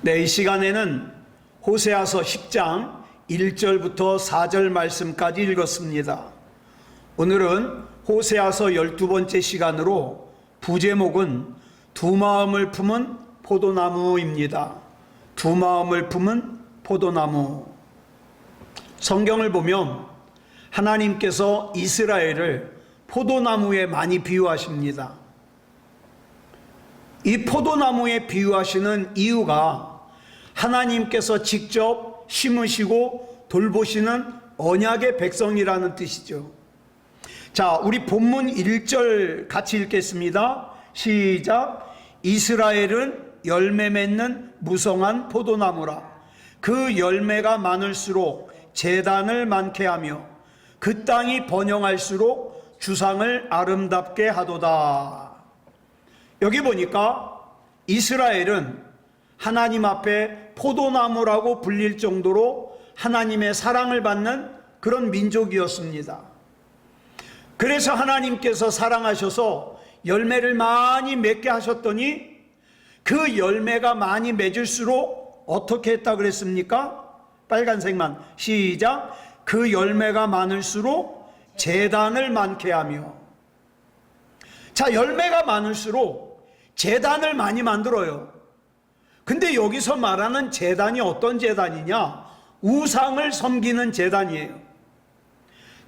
네, 이 시간에는 호세아서 10장 1절부터 4절 말씀까지 읽었습니다. 오늘은 호세아서 12번째 시간으로 부제목은 두 마음을 품은 포도나무입니다. 두 마음을 품은 포도나무. 성경을 보면 하나님께서 이스라엘을 포도나무에 많이 비유하십니다. 이 포도나무에 비유하시는 이유가 하나님께서 직접 심으시고 돌보시는 언약의 백성이라는 뜻이죠. 자, 우리 본문 1절 같이 읽겠습니다. 시작. 이스라엘은 열매 맺는 무성한 포도나무라. 그 열매가 많을수록 재단을 많게 하며 그 땅이 번영할수록 주상을 아름답게 하도다. 여기 보니까 이스라엘은 하나님 앞에 포도나무라고 불릴 정도로 하나님의 사랑을 받는 그런 민족이었습니다. 그래서 하나님께서 사랑하셔서 열매를 많이 맺게 하셨더니 그 열매가 많이 맺을수록 어떻게 했다 그랬습니까? 빨간색만 시작. 그 열매가 많을수록 재단을 많게 하며. 자, 열매가 많을수록 제단을 많이 만들어요. 근데 여기서 말하는 제단이 어떤 제단이냐? 우상을 섬기는 제단이에요.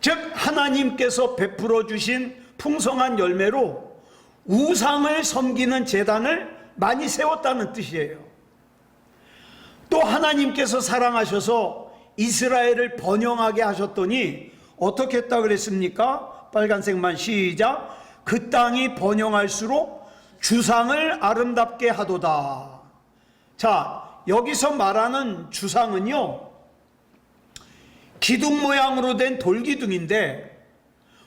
즉 하나님께서 베풀어 주신 풍성한 열매로 우상을 섬기는 제단을 많이 세웠다는 뜻이에요. 또 하나님께서 사랑하셔서 이스라엘을 번영하게 하셨더니 어떻게 했다 그랬습니까? 빨간색만 시작. 그 땅이 번영할수록 주상을 아름답게 하도다. 자, 여기서 말하는 주상은요, 기둥 모양으로 된 돌기둥인데,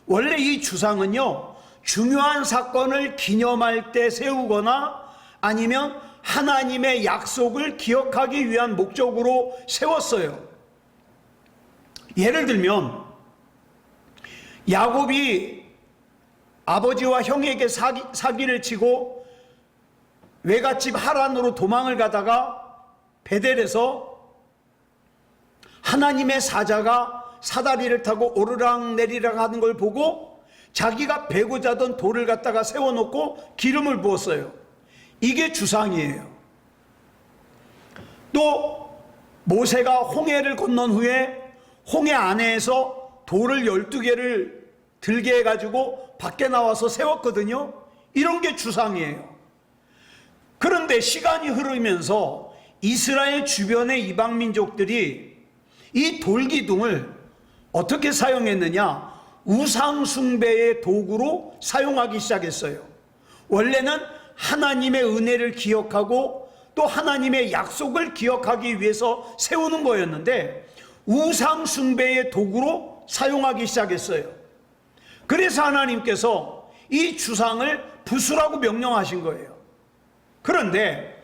원래 이 주상은요, 중요한 사건을 기념할 때 세우거나 아니면 하나님의 약속을 기억하기 위한 목적으로 세웠어요. 예를 들면 야곱이 아버지와 형에게 사기를 치고 외갓집 하란으로 도망을 가다가 베델에서 하나님의 사자가 사다리를 타고 오르락 내리락 하는 걸 보고 자기가 베고 자던 돌을 갖다가 세워놓고 기름을 부었어요. 이게 주상이에요. 또 모세가 홍해를 건넌 후에 홍해 안에서 돌을 12개를 들게 해가지고 밖에 나와서 세웠거든요. 이런 게 주상이에요. 그런데 시간이 흐르면서 이스라엘 주변의 이방 민족들이 이 돌기둥을 어떻게 사용했느냐? 우상 숭배의 도구로 사용하기 시작했어요. 원래는 하나님의 은혜를 기억하고 또 하나님의 약속을 기억하기 위해서 세우는 거였는데 우상 숭배의 도구로 사용하기 시작했어요. 그래서 하나님께서 이 주상을 부수라고 명령하신 거예요. 그런데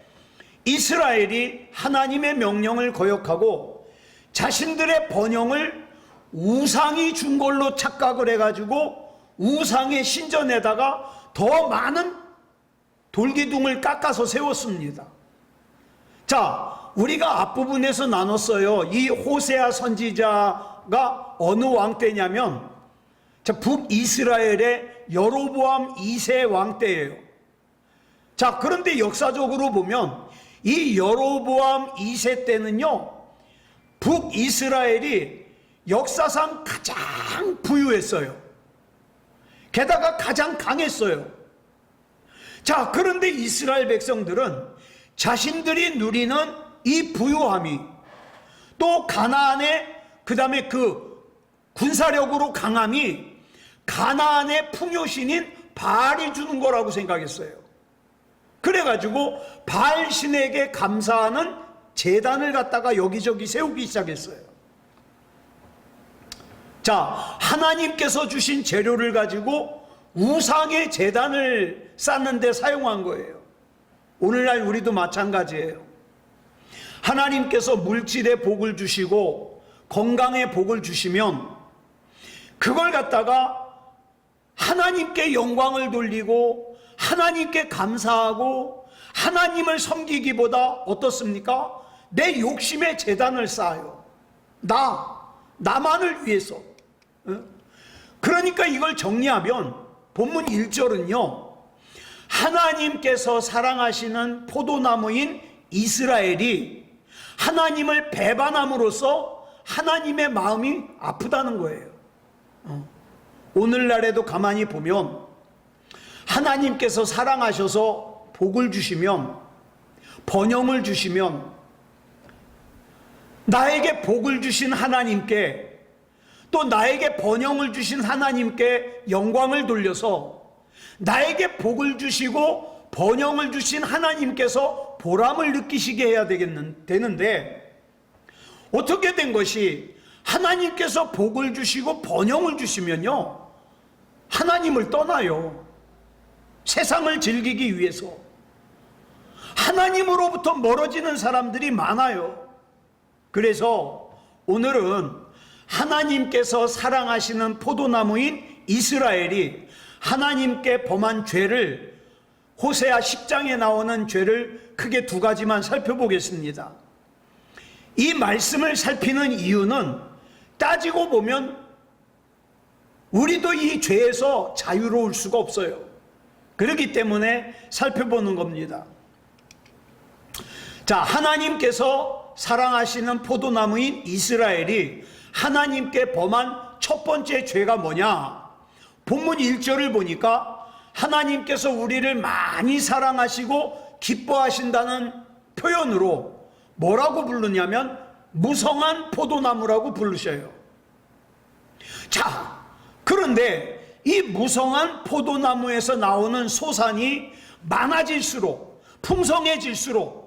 이스라엘이 하나님의 명령을 거역하고 자신들의 번영을 우상이 준 걸로 착각을 해가지고 우상의 신전에다가 더 많은 돌기둥을 깎아서 세웠습니다. 자, 우리가 앞부분에서 나눴어요. 이 호세아 선지자가 어느 왕 때냐면 북이스라엘의 여로보암 2세 왕 때예요. 자, 그런데 역사적으로 보면 이 여로보암 2세 때는요, 북이스라엘이 역사상 가장 부유했어요. 게다가 가장 강했어요. 자, 그런데 이스라엘 백성들은 자신들이 누리는 이 부유함이 또 가나안의 그 다음에 그 군사력으로 강함이 가나안의 풍요신인 바알이 주는 거라고 생각했어요. 그래가지고 바알 신에게 감사하는 제단을 갖다가 여기저기 세우기 시작했어요. 자, 하나님께서 주신 재료를 가지고 우상의 제단을 쌓는 데 사용한 거예요. 오늘날 우리도 마찬가지예요. 하나님께서 물질의 복을 주시고 건강의 복을 주시면 그걸 갖다가 하나님께 영광을 돌리고 하나님께 감사하고 하나님을 섬기기보다 어떻습니까? 내 욕심의 재단을 쌓아요. 나만을 위해서. 그러니까 이걸 정리하면 본문 1절은요, 하나님께서 사랑하시는 포도나무인 이스라엘이 하나님을 배반함으로써 하나님의 마음이 아프다는 거예요. 오늘날에도 가만히 보면 하나님께서 사랑하셔서 복을 주시면, 번영을 주시면, 나에게 복을 주신 하나님께, 또 나에게 번영을 주신 하나님께 영광을 돌려서 나에게 복을 주시고 번영을 주신 하나님께서 보람을 느끼시게 해야 되는데, 어떻게 된 것이, 하나님께서 복을 주시고 번영을 주시면요, 하나님을 떠나요. 세상을 즐기기 위해서. 하나님으로부터 멀어지는 사람들이 많아요. 그래서 오늘은 하나님께서 사랑하시는 포도나무인 이스라엘이 하나님께 범한 죄를, 호세아 10장에 나오는 죄를 크게 두 가지만 살펴보겠습니다. 이 말씀을 살피는 이유는 따지고 보면 우리도 이 죄에서 자유로울 수가 없어요. 그렇기 때문에 살펴보는 겁니다. 자, 하나님께서 사랑하시는 포도나무인 이스라엘이 하나님께 범한 첫 번째 죄가 뭐냐? 본문 1절을 보니까 하나님께서 우리를 많이 사랑하시고 기뻐하신다는 표현으로 뭐라고 부르냐면 무성한 포도나무라고 부르셔요. 자, 그런데 이 무성한 포도나무에서 나오는 소산이 많아질수록, 풍성해질수록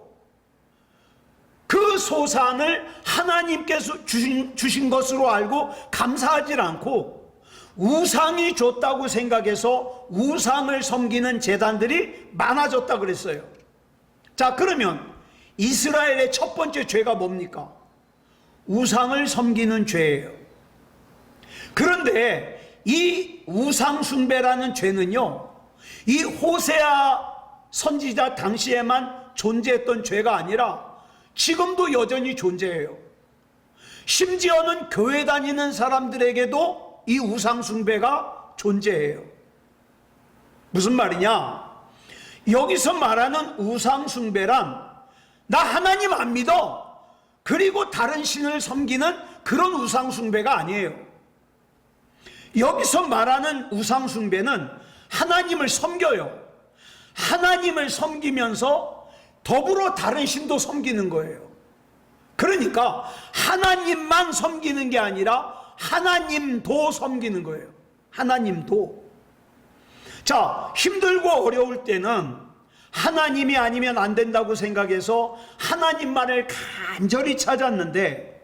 그 소산을 하나님께서 주신 것으로 알고 감사하지 않고 우상이 줬다고 생각해서 우상을 섬기는 제단들이 많아졌다 그랬어요. 자, 그러면 이스라엘의 첫 번째 죄가 뭡니까? 우상을 섬기는 죄예요. 그런데 이 우상숭배라는 죄는요, 이 호세아 선지자 당시에만 존재했던 죄가 아니라 지금도 여전히 존재해요. 심지어는 교회 다니는 사람들에게도 이 우상숭배가 존재해요. 무슨 말이냐? 여기서 말하는 우상숭배란 나 하나님 안 믿어, 그리고 다른 신을 섬기는 그런 우상숭배가 아니에요. 여기서 말하는 우상숭배는 하나님을 섬겨요. 하나님을 섬기면서 더불어 다른 신도 섬기는 거예요. 그러니까 하나님만 섬기는 게 아니라 하나님도 섬기는 거예요. 하나님도. 자, 힘들고 어려울 때는 하나님이 아니면 안 된다고 생각해서 하나님만을 간절히 찾았는데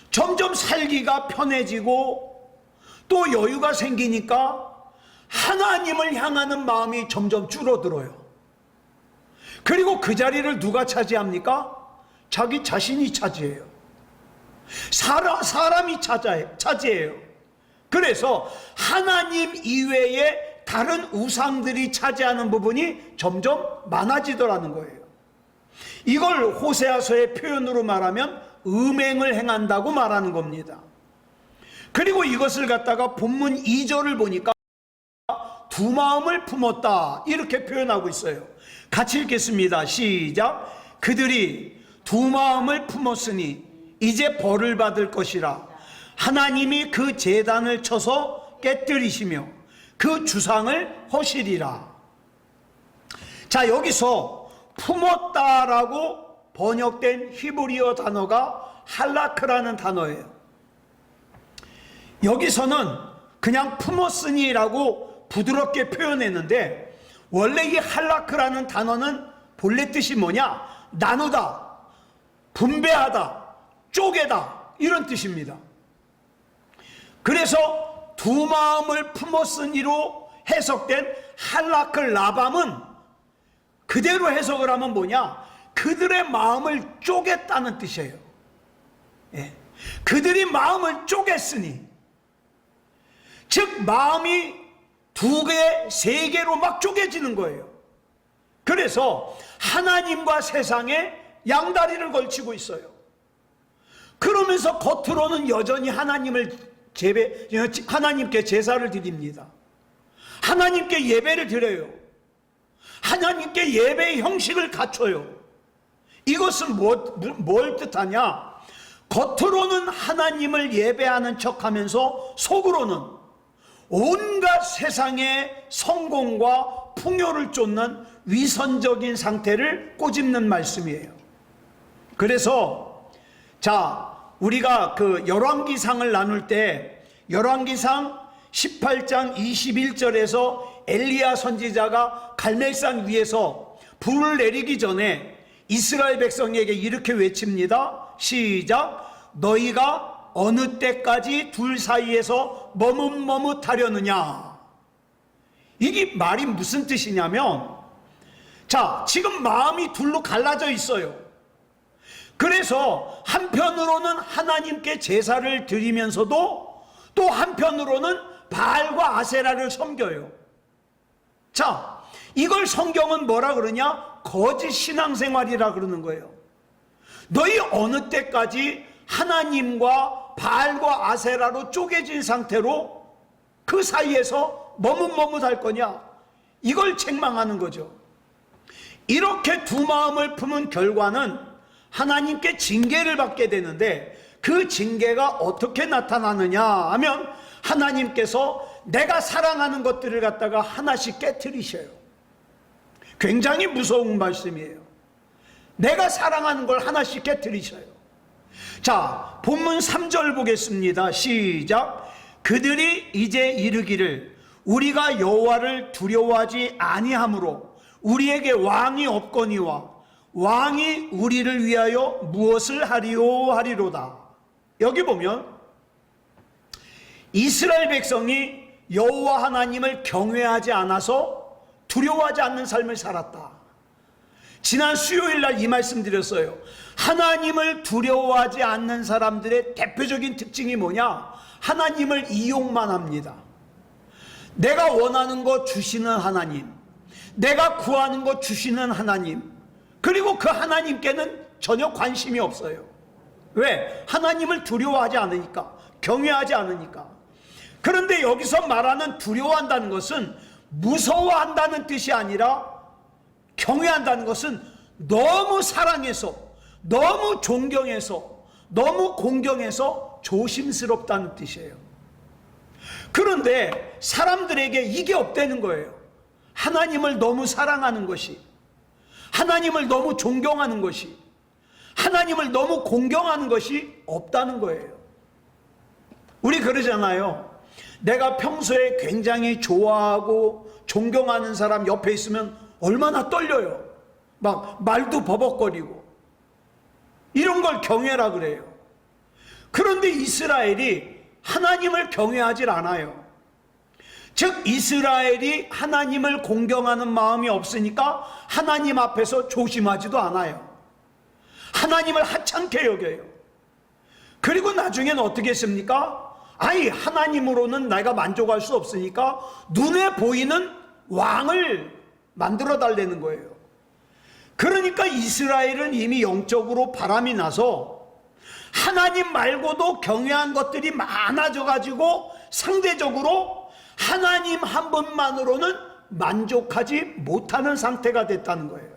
점점 살기가 편해지고 또 여유가 생기니까 하나님을 향하는 마음이 점점 줄어들어요. 그리고 그 자리를 누가 차지합니까? 자기 자신이 차지해요. 사람이 차지해요. 그래서 하나님 이외에 다른 우상들이 차지하는 부분이 점점 많아지더라는 거예요. 이걸 호세아서의 표현으로 말하면 음행을 행한다고 말하는 겁니다. 그리고 이것을 갖다가 본문 2절을 보니까 두 마음을 품었다 이렇게 표현하고 있어요. 같이 읽겠습니다. 시작. 그들이 두 마음을 품었으니 이제 벌을 받을 것이라. 하나님이 그 제단을 쳐서 깨뜨리시며 그 주상을 허시리라. 자, 여기서 품었다라고 번역된 히브리어 단어가 할라크라는 단어예요. 여기서는 그냥 품었으니라고 부드럽게 표현했는데 원래 이 할라크라는 단어는 본래 뜻이 뭐냐? 나누다, 분배하다, 쪼개다 이런 뜻입니다. 그래서 두 마음을 품었으니로 해석된 할라크 라밤은 그대로 해석을 하면 뭐냐? 그들의 마음을 쪼갰다는 뜻이에요. 예. 그들이 마음을 쪼갰으니, 즉 마음이 두 개, 세 개로 막 쪼개지는 거예요. 그래서 하나님과 세상에 양다리를 걸치고 있어요. 그러면서 겉으로는 여전히 하나님께 제사를 드립니다. 하나님께 예배를 드려요. 하나님께 예배의 형식을 갖춰요. 이것은 뭘 뜻하냐? 겉으로는 하나님을 예배하는 척하면서 속으로는 온갖 세상의 성공과 풍요를 쫓는 위선적인 상태를 꼬집는 말씀이에요. 그래서 우리가 그 열왕기상을 나눌 때 열왕기상 18장 21절에서 엘리야 선지자가 갈멜산 위에서 불을 내리기 전에 이스라엘 백성에게 이렇게 외칩니다. 시작. 너희가 어느 때까지 둘 사이에서 머뭇머뭇하려느냐. 이게 말이 무슨 뜻이냐면, 지금 마음이 둘로 갈라져 있어요. 그래서 한편으로는 하나님께 제사를 드리면서도 또 한편으로는 바알과 아세라를 섬겨요. 이걸 성경은 뭐라 그러냐? 거짓 신앙생활이라 그러는 거예요. 너희 어느 때까지 하나님과 바알과 아세라로 쪼개진 상태로 그 사이에서 머뭇머뭇할 거냐? 이걸 책망하는 거죠. 이렇게 두 마음을 품은 결과는 하나님께 징계를 받게 되는데, 그 징계가 어떻게 나타나느냐 하면 하나님께서 내가 사랑하는 것들을 갖다가 하나씩 깨트리셔요. 굉장히 무서운 말씀이에요. 내가 사랑하는 걸 하나씩 깨트리셔요. 본문 3절 보겠습니다. 시작. 그들이 이제 이르기를 우리가 여호와를 두려워하지 아니하므로 우리에게 왕이 없거니와 왕이 우리를 위하여 무엇을 하리오 하리로다. 여기 보면 이스라엘 백성이 여호와 하나님을 경외하지 않아서 두려워하지 않는 삶을 살았다. 지난 수요일 날 이 말씀 드렸어요. 하나님을 두려워하지 않는 사람들의 대표적인 특징이 뭐냐? 하나님을 이용만 합니다. 내가 원하는 거 주시는 하나님, 내가 구하는 거 주시는 하나님, 그리고 그 하나님께는 전혀 관심이 없어요. 왜? 하나님을 두려워하지 않으니까, 경외하지 않으니까. 그런데 여기서 말하는 두려워한다는 것은 무서워한다는 뜻이 아니라, 경외한다는 것은 너무 사랑해서, 너무 존경해서, 너무 공경해서 조심스럽다는 뜻이에요. 그런데 사람들에게 이게 없다는 거예요. 하나님을 너무 사랑하는 것이, 하나님을 너무 존경하는 것이, 하나님을 너무 공경하는 것이 없다는 거예요. 우리 그러잖아요. 내가 평소에 굉장히 좋아하고 존경하는 사람 옆에 있으면 얼마나 떨려요. 막 말도 버벅거리고. 이런 걸 경외라 그래요. 그런데 이스라엘이 하나님을 경외하질 않아요. 즉 이스라엘이 하나님을 공경하는 마음이 없으니까 하나님 앞에서 조심하지도 않아요. 하나님을 하찮게 여겨요. 그리고 나중에는 어떻게 했습니까? 하나님으로는 내가 만족할 수 없으니까 눈에 보이는 왕을 만들어 달라는 거예요. 그러니까 이스라엘은 이미 영적으로 바람이 나서 하나님 말고도 경외한 것들이 많아져 가지고 상대적으로 하나님 한 분만으로는 만족하지 못하는 상태가 됐다는 거예요.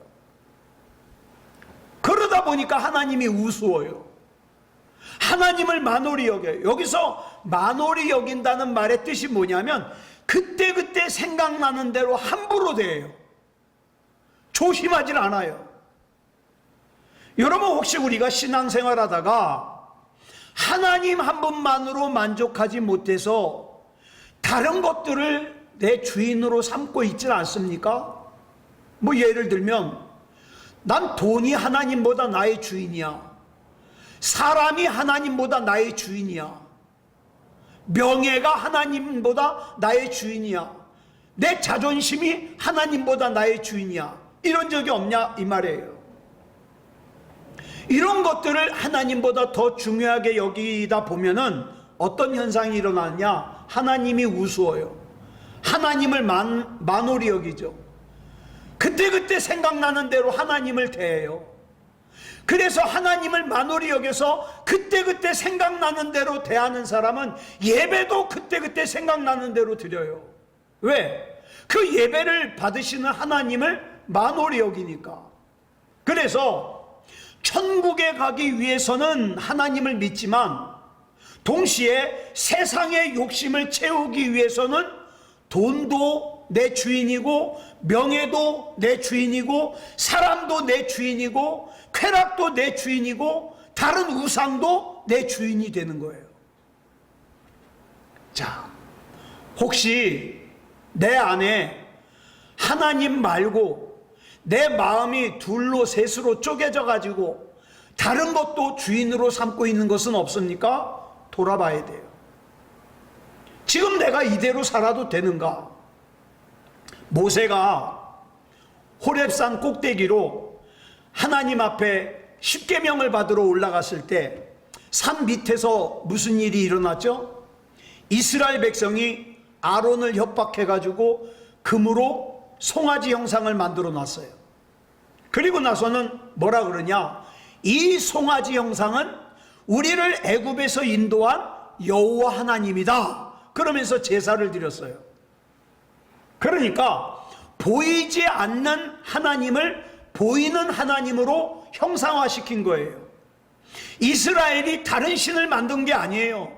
그러다 보니까 하나님이 우스워요. 하나님을 만홀히 여겨요. 여기서 만홀히 여긴다는 말의 뜻이 뭐냐면 그때그때 생각나는 대로 함부로 대해요. 조심하질 않아요. 여러분, 혹시 우리가 신앙생활 하다가 하나님 한 분만으로 만족하지 못해서 다른 것들을 내 주인으로 삼고 있지 않습니까? 예를 들면 난 돈이 하나님보다 나의 주인이야. 사람이 하나님보다 나의 주인이야. 명예가 하나님보다 나의 주인이야. 내 자존심이 하나님보다 나의 주인이야. 이런 적이 없냐 이 말이에요. 이런 것들을 하나님보다 더 중요하게 여기다 보면은 어떤 현상이 일어나느냐? 하나님이 우스워요. 하나님을 만홀히 여기죠. 그때그때 생각나는 대로 하나님을 대해요. 그래서 하나님을 만홀히 여겨서 그때그때 생각나는 대로 대하는 사람은 예배도 그때그때 생각나는 대로 드려요. 왜? 그 예배를 받으시는 하나님을 만홀히 여기니까. 그래서 천국에 가기 위해서는 하나님을 믿지만 동시에 세상의 욕심을 채우기 위해서는 돈도 내 주인이고 명예도 내 주인이고 사람도 내 주인이고 쾌락도 내 주인이고 다른 우상도 내 주인이 되는 거예요. 자, 혹시 내 안에 하나님 말고 내 마음이 둘로 셋으로 쪼개져 가지고 다른 것도 주인으로 삼고 있는 것은 없습니까? 돌아봐야 돼요. 지금 내가 이대로 살아도 되는가? 모세가 호렙산 꼭대기로 하나님 앞에 십계명을 받으러 올라갔을 때 산 밑에서 무슨 일이 일어났죠? 이스라엘 백성이 아론을 협박해 가지고 금으로 송아지 형상을 만들어 놨어요. 그리고 나서는 뭐라 그러냐? 이 송아지 형상은 우리를 애굽에서 인도한 여호와 하나님이다. 그러면서 제사를 드렸어요. 그러니까 보이지 않는 하나님을 보이는 하나님으로 형상화시킨 거예요. 이스라엘이 다른 신을 만든 게 아니에요.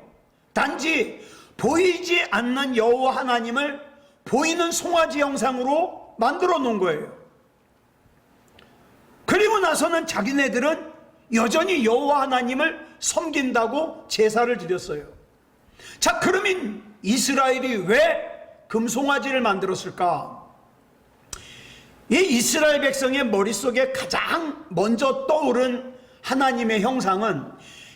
단지 보이지 않는 여호와 하나님을 보이는 송아지 형상으로 만들어 놓은 거예요. 그리고 나서는 자기네들은 여전히 여호와 하나님을 섬긴다고 제사를 드렸어요. 자, 그러면 이스라엘이 왜 금송아지를 만들었을까? 이 이스라엘 백성의 머릿속에 가장 먼저 떠오른 하나님의 형상은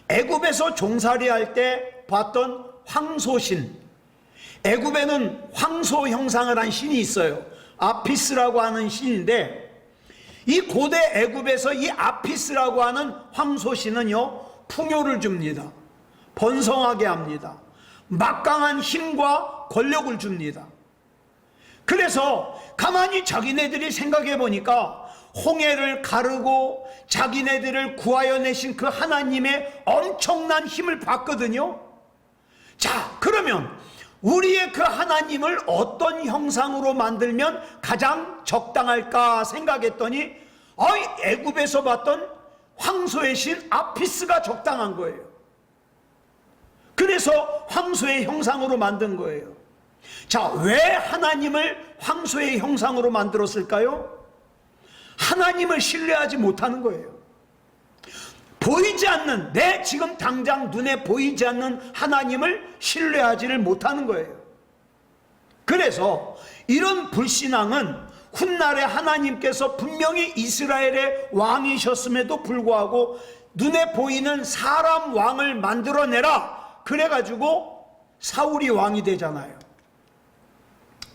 애굽에서 종살이할 때 봤던 황소신. 애굽에는 황소 형상을 한 신이 있어요. 아피스라고 하는 신인데, 이 고대 애굽에서 이 아피스라고 하는 황소신은요, 풍요를 줍니다. 번성하게 합니다. 막강한 힘과 권력을 줍니다. 그래서 가만히 자기네들이 생각해 보니까 홍해를 가르고 자기네들을 구하여 내신 그 하나님의 엄청난 힘을 봤거든요. 자, 그러면 우리의 그 하나님을 어떤 형상으로 만들면 가장 적당할까 생각했더니 애굽에서 봤던 황소의 신 아피스가 적당한 거예요. 그래서 황소의 형상으로 만든 거예요. 자, 왜 하나님을 황소의 형상으로 만들었을까요? 하나님을 신뢰하지 못하는 거예요. 보이지 않는, 내 지금 당장 눈에 보이지 않는 하나님을 신뢰하지를 못하는 거예요. 그래서 이런 불신앙은 훗날에 하나님께서 분명히 이스라엘의 왕이셨음에도 불구하고 눈에 보이는 사람 왕을 만들어내라 그래가지고 사울이 왕이 되잖아요.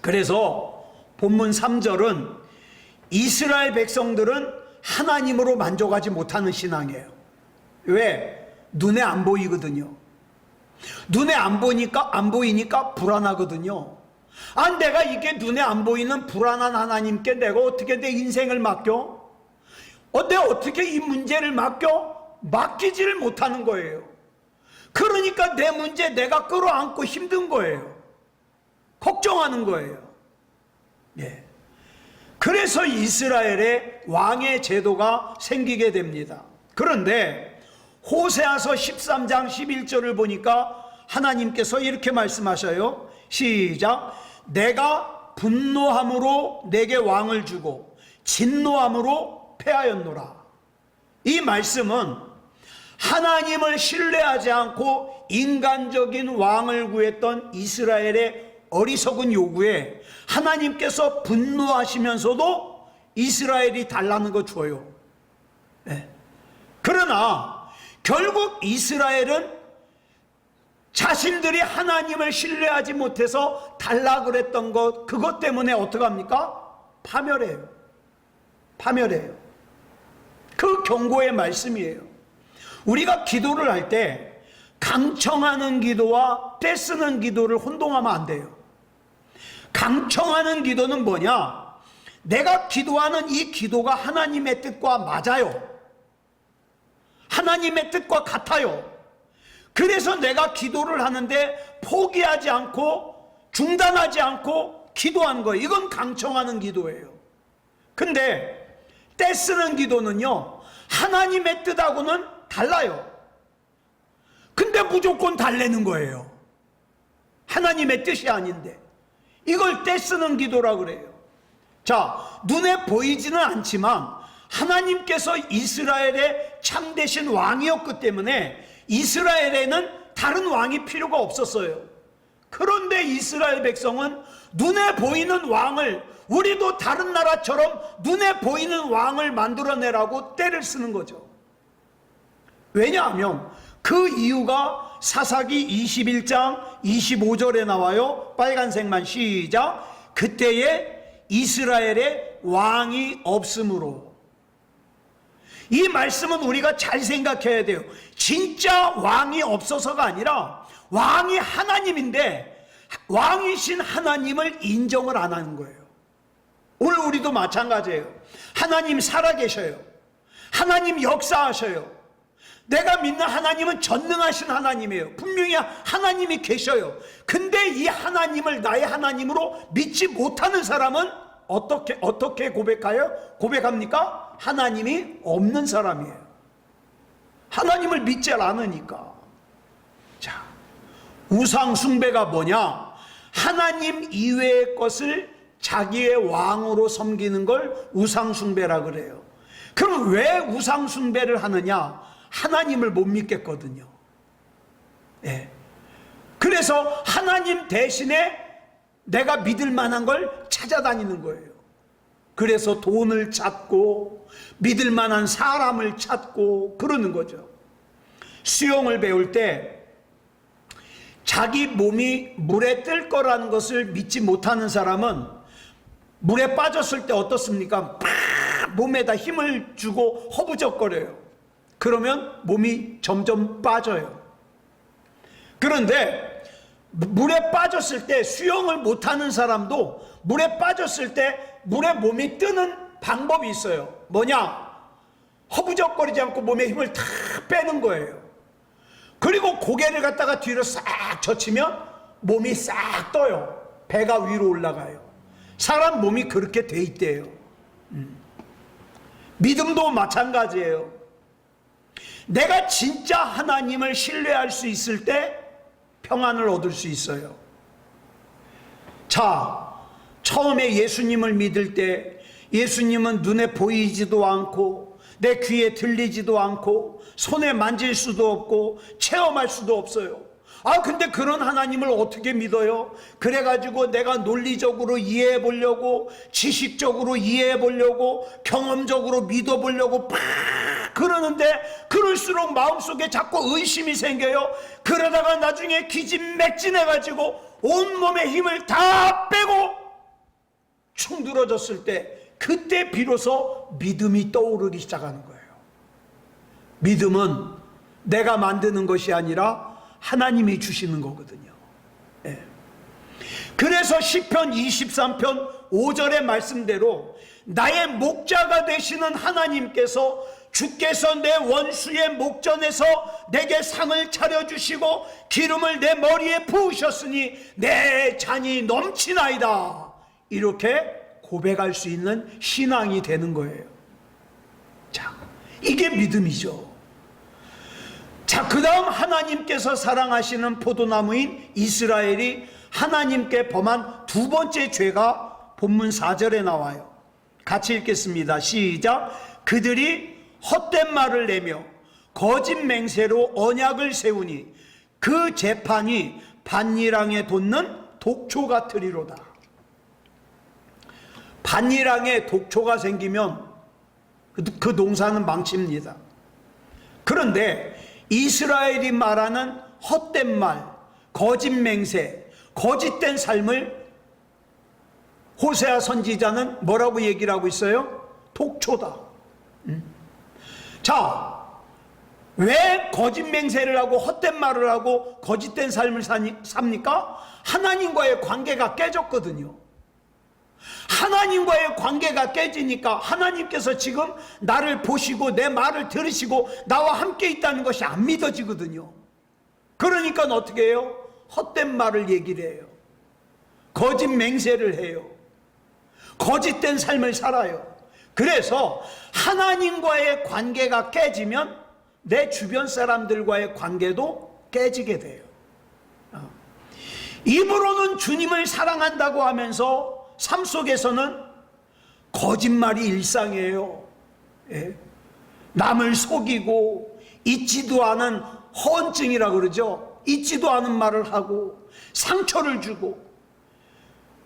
그래서 본문 3절은 이스라엘 백성들은 하나님으로 만족하지 못하는 신앙이에요. 왜? 눈에 안 보이거든요. 눈에 안 보이니까 불안하거든요. 내가 이게 눈에 안 보이는 불안한 하나님께 내가 어떻게 내 인생을 맡겨? 내가 어떻게 이 문제를 맡겨? 맡기지를 못하는 거예요. 그러니까 내 문제 내가 끌어안고 힘든 거예요. 걱정하는 거예요. 예. 그래서 이스라엘의 왕의 제도가 생기게 됩니다. 그런데 호세아서 13장 11절을 보니까 하나님께서 이렇게 말씀하셔요. 시작. 내가 분노함으로 내게 왕을 주고 진노함으로 패하였노라. 이 말씀은 하나님을 신뢰하지 않고 인간적인 왕을 구했던 이스라엘의 어리석은 요구에 하나님께서 분노하시면서도 이스라엘이 달라는 거 줘요. 네. 그러나 결국 이스라엘은 자신들이 하나님을 신뢰하지 못해서 달라 그랬던 것, 그것 때문에 어떡합니까? 파멸해요. 파멸해요. 그 경고의 말씀이에요. 우리가 기도를 할 때 강청하는 기도와 떼쓰는 기도를 혼동하면 안 돼요. 강청하는 기도는 뭐냐? 내가 기도하는 이 기도가 하나님의 뜻과 맞아요. 하나님의 뜻과 같아요. 그래서 내가 기도를 하는데 포기하지 않고 중단하지 않고 기도하는 거예요. 이건 강청하는 기도예요. 근데 떼쓰는 기도는요, 하나님의 뜻하고는 달라요. 근데 무조건 달래는 거예요. 하나님의 뜻이 아닌데. 이걸 떼쓰는 기도라 그래요. 자, 눈에 보이지는 않지만 하나님께서 이스라엘의 참되신 왕이었기 때문에 이스라엘에는 다른 왕이 필요가 없었어요. 그런데 이스라엘 백성은 눈에 보이는 왕을, 우리도 다른 나라처럼 눈에 보이는 왕을 만들어내라고 떼를 쓰는 거죠. 왜냐하면 그 이유가 사사기 21장 25절에 나와요. 빨간색만 시작. 그때에 이스라엘에 왕이 없으므로. 이 말씀은 우리가 잘 생각해야 돼요. 진짜 왕이 없어서가 아니라 왕이 하나님인데 왕이신 하나님을 인정을 안 하는 거예요. 오늘 우리도 마찬가지예요. 하나님 살아계셔요. 하나님 역사하셔요. 내가 믿는 하나님은 전능하신 하나님이에요. 분명히 하나님이 계셔요. 근데 이 하나님을 나의 하나님으로 믿지 못하는 사람은 어떻게 고백합니까? 하나님이 없는 사람이에요. 하나님을 믿지 않으니까. 자, 우상 숭배가 뭐냐? 하나님 이외의 것을 자기의 왕으로 섬기는 걸 우상 숭배라 그래요. 그럼 왜 우상 숭배를 하느냐? 하나님을 못 믿겠거든요. 예. 그래서 하나님 대신에 내가 믿을 만한 걸 찾아다니는 거예요. 그래서 돈을 찾고 믿을 만한 사람을 찾고 그러는 거죠. 수영을 배울 때 자기 몸이 물에 뜰 거라는 것을 믿지 못하는 사람은 물에 빠졌을 때 어떻습니까? 팍 몸에다 힘을 주고 허부적거려요. 그러면 몸이 점점 빠져요. 그런데 물에 빠졌을 때 수영을 못하는 사람도 물에 빠졌을 때 물에 몸이 뜨는 방법이 있어요. 뭐냐? 허부적거리지 않고 몸에 힘을 다 빼는 거예요. 그리고 고개를 갖다가 뒤로 싹 젖히면 몸이 싹 떠요. 배가 위로 올라가요. 사람 몸이 그렇게 돼 있대요. 믿음도 마찬가지예요. 내가 진짜 하나님을 신뢰할 수 있을 때 평안을 얻을 수 있어요. 자, 처음에 예수님을 믿을 때 예수님은 눈에 보이지도 않고 내 귀에 들리지도 않고 손에 만질 수도 없고 체험할 수도 없어요. 근데 그런 하나님을 어떻게 믿어요? 그래가지고 내가 논리적으로 이해해 보려고, 지식적으로 이해해 보려고, 경험적으로 믿어 보려고 그러는데 그럴수록 마음속에 자꾸 의심이 생겨요. 그러다가 나중에 기진맥진해가지고 온몸에 힘을 다 빼고 충들어졌을 때 그때 비로소 믿음이 떠오르기 시작하는 거예요. 믿음은 내가 만드는 것이 아니라 하나님이 주시는 거거든요. 예. 그래서 시편 23편 5절의 말씀대로 나의 목자가 되시는 하나님께서 주께서 내 원수의 목전에서 내게 상을 차려주시고 기름을 내 머리에 부으셨으니 내 잔이 넘치나이다. 이렇게 고백할 수 있는 신앙이 되는 거예요. 자, 이게 믿음이죠. 자, 그 다음 하나님께서 사랑하시는 포도나무인 이스라엘이 하나님께 범한 두 번째 죄가 본문 4절에 나와요. 같이 읽겠습니다. 시작. 그들이 헛된 말을 내며 거짓 맹세로 언약을 세우니 그 재판이 밭일항에 돋는 독초 같으리로다. 밭일항에 독초가 생기면 그 농사는 망칩니다. 그런데 이스라엘이 말하는 헛된 말, 거짓 맹세, 거짓된 삶을 호세아 선지자는 뭐라고 얘기를 하고 있어요? 독초다. 자, 왜 거짓 맹세를 하고 헛된 말을 하고 거짓된 삶을 삽니까? 하나님과의 관계가 깨졌거든요. 하나님과의 관계가 깨지니까 하나님께서 지금 나를 보시고 내 말을 들으시고 나와 함께 있다는 것이 안 믿어지거든요. 그러니까 어떻게 해요? 헛된 말을 얘기를 해요. 거짓 맹세를 해요. 거짓된 삶을 살아요. 그래서 하나님과의 관계가 깨지면 내 주변 사람들과의 관계도 깨지게 돼요. 입으로는 주님을 사랑한다고 하면서 삶 속에서는 거짓말이 일상이에요. 예. 남을 속이고 잊지도 않은 허언증이라고 그러죠. 잊지도 않은 말을 하고 상처를 주고,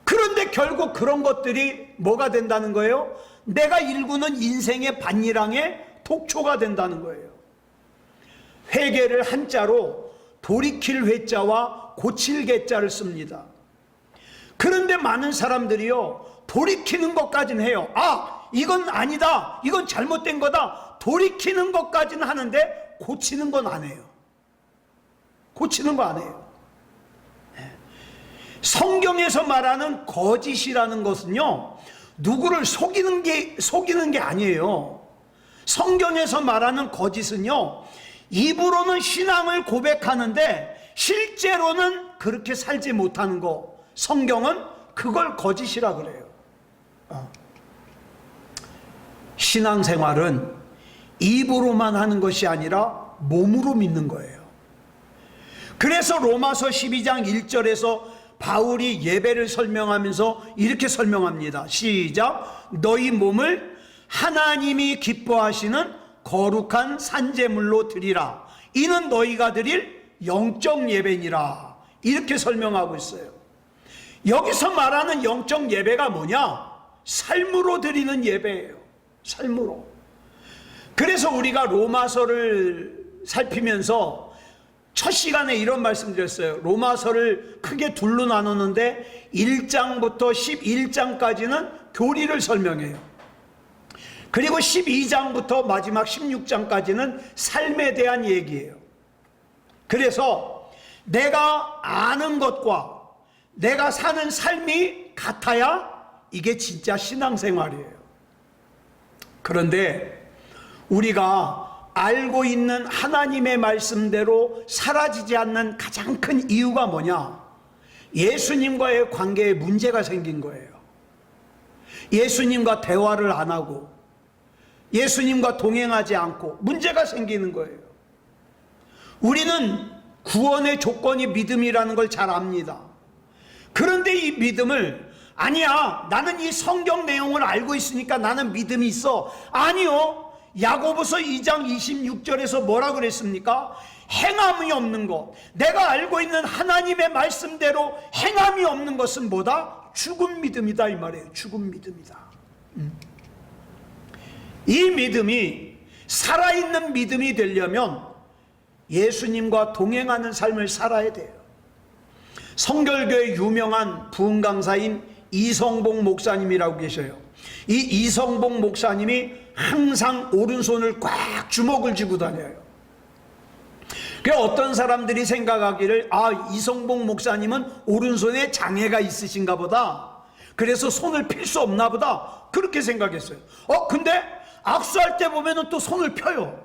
그런데 결국 그런 것들이 뭐가 된다는 거예요? 내가 일구는 인생의 반일항의 독초가 된다는 거예요. 회개를 한자로 돌이킬 회자와 고칠 개자를 씁니다. 그런데 많은 사람들이요, 돌이키는 것까지는 해요. 아, 이건 아니다, 이건 잘못된 거다, 돌이키는 것까지는 하는데 고치는 건 안 해요. 고치는 거 안 해요. 성경에서 말하는 거짓이라는 것은요, 누구를 속이는 게 아니에요. 성경에서 말하는 거짓은요, 입으로는 신앙을 고백하는데 실제로는 그렇게 살지 못하는 거, 성경은 그걸 거짓이라 그래요. 신앙생활은 입으로만 하는 것이 아니라 몸으로 믿는 거예요. 그래서 로마서 12장 1절에서 바울이 예배를 설명하면서 이렇게 설명합니다. 시작. 너희 몸을 하나님이 기뻐하시는 거룩한 산제물로 드리라. 이는 너희가 드릴 영적 예배니라. 이렇게 설명하고 있어요. 여기서 말하는 영적 예배가 뭐냐? 삶으로 드리는 예배예요. 삶으로. 그래서 우리가 로마서를 살피면서 첫 시간에 이런 말씀 드렸어요. 로마서를 크게 둘로 나누는데 1장부터 11장까지는 교리를 설명해요. 그리고 12장부터 마지막 16장까지는 삶에 대한 얘기예요. 그래서 내가 아는 것과 내가 사는 삶이 같아야 이게 진짜 신앙생활이에요. 그런데 우리가 알고 있는 하나님의 말씀대로 사라지지 않는 가장 큰 이유가 뭐냐? 예수님과의 관계에 문제가 생긴 거예요. 예수님과 대화를 안 하고 예수님과 동행하지 않고 문제가 생기는 거예요. 우리는 구원의 조건이 믿음이라는 걸 잘 압니다. 그런데 이 믿음을, 아니야, 나는 이 성경 내용을 알고 있으니까 나는 믿음이 있어. 아니요. 야고보서 2장 26절에서 뭐라 그랬습니까? 행함이 없는 것, 내가 알고 있는 하나님의 말씀대로 행함이 없는 것은 뭐다? 죽은 믿음이다, 이 말이에요. 죽은 믿음이다. 이 믿음이 살아있는 믿음이 되려면 예수님과 동행하는 삶을 살아야 돼요. 성결교의 유명한 부흥 강사인 이성복 목사님이라고 계셔요. 이 이성복 목사님이 항상 오른손을 꽉 주먹을 쥐고 다녀요. 그래서 어떤 사람들이 생각하기를, 아, 이성복 목사님은 오른손에 장애가 있으신가 보다, 그래서 손을 필 수 없나 보다, 그렇게 생각했어요. 근데 악수할 때 보면은 또 손을 펴요.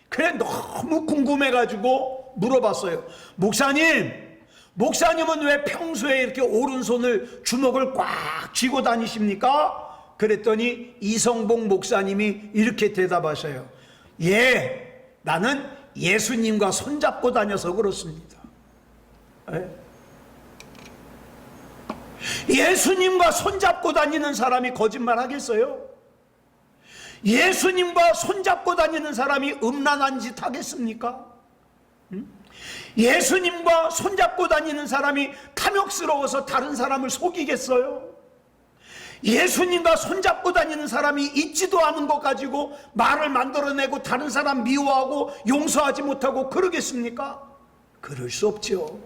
그래 너무 궁금해가지고 물어봤어요. 목사님은 왜 평소에 이렇게 오른손을 주먹을 꽉 쥐고 다니십니까? 그랬더니 이성복 목사님이 이렇게 대답하셔요. 예, 나는 예수님과 손잡고 다녀서 그렇습니다. 예수님과 손잡고 다니는 사람이 거짓말 하겠어요? 예수님과 손잡고 다니는 사람이 음란한 짓 하겠습니까? 예수님과 손잡고 다니는 사람이 탐욕스러워서 다른 사람을 속이겠어요? 예수님과 손잡고 다니는 사람이 있지도 않은 것 가지고 말을 만들어내고 다른 사람 미워하고 용서하지 못하고 그러겠습니까? 그럴 수 없죠.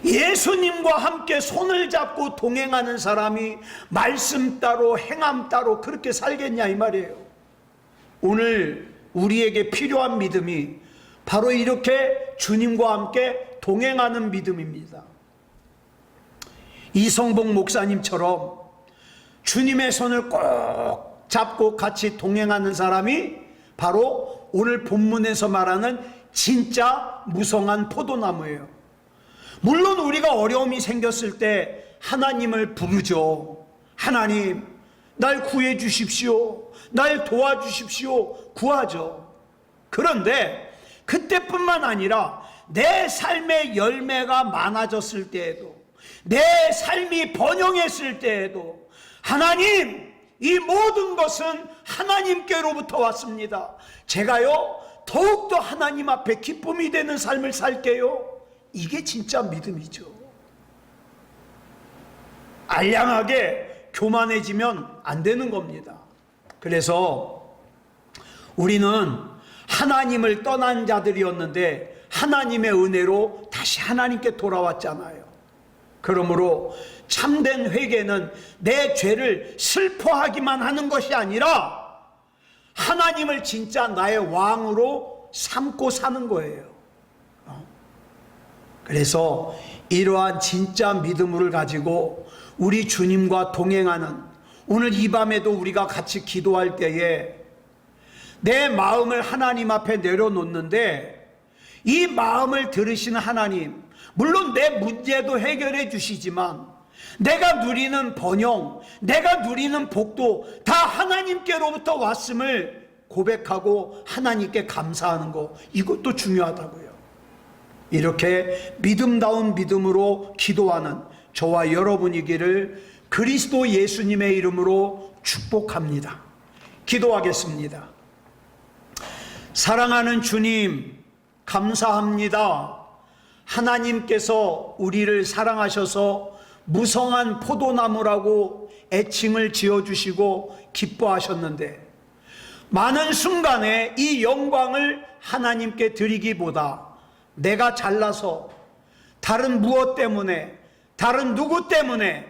예수님과 함께 손을 잡고 동행하는 사람이 말씀 따로 행함 따로 그렇게 살겠냐, 이 말이에요. 오늘 우리에게 필요한 믿음이 바로 이렇게 주님과 함께 동행하는 믿음입니다. 이성복 목사님처럼 주님의 손을 꼭 잡고 같이 동행하는 사람이 바로 오늘 본문에서 말하는 진짜 무성한 포도나무예요. 물론 우리가 어려움이 생겼을 때 하나님을 부르죠. 하나님, 날 구해 주십시오. 날 도와주십시오. 구하죠. 그런데 그때뿐만 아니라 내 삶의 열매가 많아졌을 때에도, 내 삶이 번영했을 때에도 하나님, 이 모든 것은 하나님께로부터 왔습니다. 제가요 더욱더 하나님 앞에 기쁨이 되는 삶을 살게요. 이게 진짜 믿음이죠. 알량하게 교만해지면 안 되는 겁니다. 그래서 우리는 하나님을 떠난 자들이었는데 하나님의 은혜로 다시 하나님께 돌아왔잖아요. 그러므로 참된 회개는 내 죄를 슬퍼하기만 하는 것이 아니라 하나님을 진짜 나의 왕으로 삼고 사는 거예요. 그래서 이러한 진짜 믿음을 가지고 우리 주님과 동행하는 오늘 이 밤에도 우리가 같이 기도할 때에 내 마음을 하나님 앞에 내려놓는데 이 마음을 들으시는 하나님, 물론 내 문제도 해결해 주시지만 내가 누리는 번영, 내가 누리는 복도 다 하나님께로부터 왔음을 고백하고 하나님께 감사하는 거, 이것도 중요하다고요. 이렇게 믿음다운 믿음으로 기도하는 저와 여러분이기를 그리스도 예수님의 이름으로 축복합니다. 기도하겠습니다. 사랑하는 주님, 감사합니다. 하나님께서 우리를 사랑하셔서 무성한 포도나무라고 애칭을 지어주시고 기뻐하셨는데 많은 순간에 이 영광을 하나님께 드리기보다 내가 잘나서 다른 무엇 때문에, 다른 누구 때문에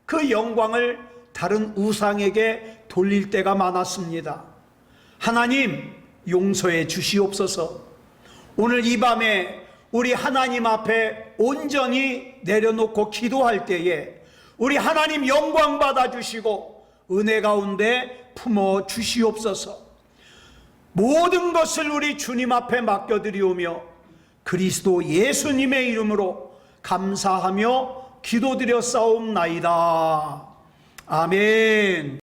그 영광을 다른 우상에게 돌릴 때가 많았습니다. 하나님, 용서해 주시옵소서. 오늘 이 밤에 우리 하나님 앞에 온전히 내려놓고 기도할 때에 우리 하나님 영광 받아주시고 은혜 가운데 품어 주시옵소서. 모든 것을 우리 주님 앞에 맡겨드리오며 그리스도 예수님의 이름으로 감사하며 기도드렸사옵나이다. 아멘.